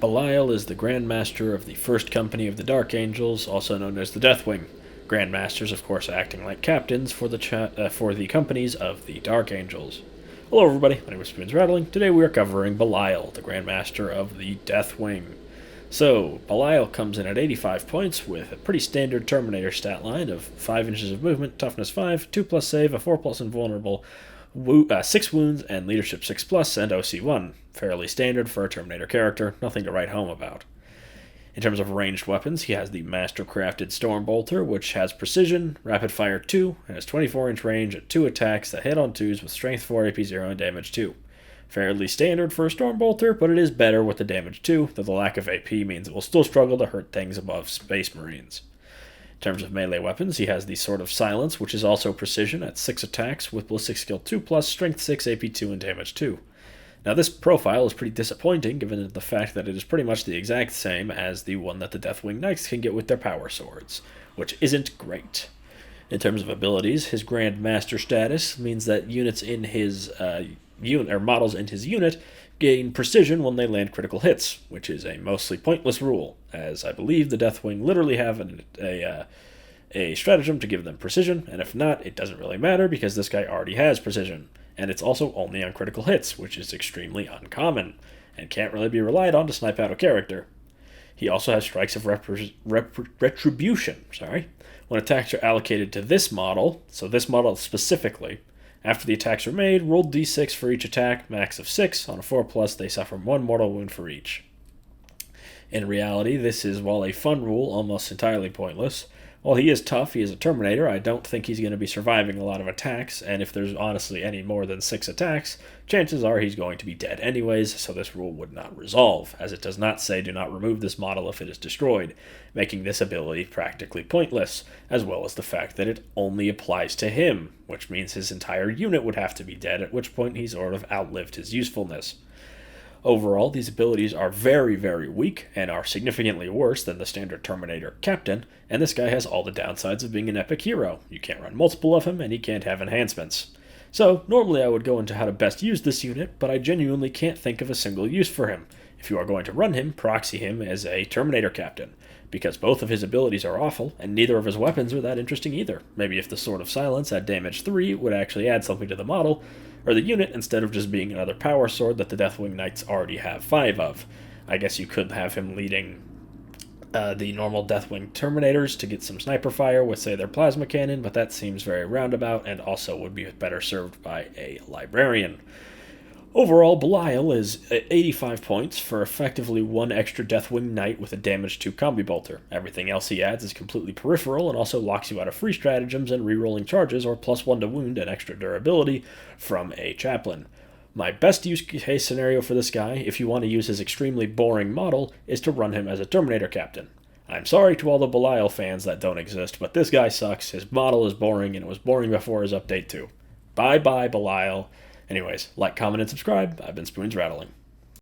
Belial is the Grand Master of the First Company of the Dark Angels, also known as the Deathwing. Grand Masters, of course, acting like captains for the companies of the Dark Angels. Hello, everybody. My name is Spoons Rattling. Today we are covering Belial, the Grand Master of the Deathwing. So, Belial comes in at 85 points with a pretty standard Terminator stat line of 5 inches of movement, toughness 5, 2+ save, a 4+ invulnerable, 6 wounds, and leadership 6+, and OC 1. Fairly standard for a Terminator character, nothing to write home about. In terms of ranged weapons, he has the Master-crafted Stormbolter, which has precision, rapid fire 2, and has 24-inch range at 2 attacks that hit on 2s with strength 4, AP 0, and damage 2. Fairly standard for a Stormbolter, but it is better with the damage 2, though the lack of AP means it will still struggle to hurt things above Space Marines. In terms of melee weapons, he has the Sword of Silence, which is also precision at 6 attacks with ballistic skill 2+, strength 6, AP 2, and damage 2. Now this profile is pretty disappointing given the fact that it is pretty much the exact same as the one that the Deathwing Knights can get with their power swords, which isn't great. In terms of abilities, his Grand Master status means that units in his models in his unit gain precision when they land critical hits, which is a mostly pointless rule, as I believe the Deathwing literally have a stratagem to give them precision, and if not, it doesn't really matter because this guy already has precision, and it's also only on critical hits, which is extremely uncommon, and can't really be relied on to snipe out a character. He also has strikes of retribution, when attacks are allocated to this model, so this model specifically. After the attacks are made, roll d6 for each attack, max of 6. On a 4+, they suffer 1 mortal wound for each. In reality, this is, while a fun rule, almost entirely pointless. While he is tough, he is a Terminator, I don't think he's going to be surviving a lot of attacks, and if there's honestly any more than 6 attacks, chances are he's going to be dead anyways, so this rule would not resolve, as it does not say do not remove this model if it is destroyed, making this ability practically pointless, as well as the fact that it only applies to him, which means his entire unit would have to be dead, at which point he sort of outlived his usefulness. Overall, these abilities are very, very weak and are significantly worse than the standard Terminator Captain, and this guy has all the downsides of being an epic hero. You can't run multiple of him, and he can't have enhancements. So, normally I would go into how to best use this unit, but I genuinely can't think of a single use for him. If you are going to run him, proxy him as a Terminator Captain, because both of his abilities are awful, and neither of his weapons are that interesting either. Maybe if the Sword of Silence at damage 3 would actually add something to the model, or the unit, instead of just being another power sword that the Deathwing Knights already have 5 of. I guess you could have him leading the normal Deathwing Terminators to get some sniper fire with, say, their plasma cannon, but that seems very roundabout and also would be better served by a librarian. Overall, Belial is 85 points for effectively 1 extra Deathwing Knight with a damage 2 combi bolter. Everything else he adds is completely peripheral and also locks you out of free stratagems and rerolling charges or +1 to wound and extra durability from a chaplain. My best use case scenario for this guy, if you want to use his extremely boring model, is to run him as a Terminator Captain. I'm sorry to all the Belial fans that don't exist, but this guy sucks, his model is boring, and it was boring before his update too. Bye-bye, Belial. Anyways, like, comment, and subscribe. I've been Spoons Rattling.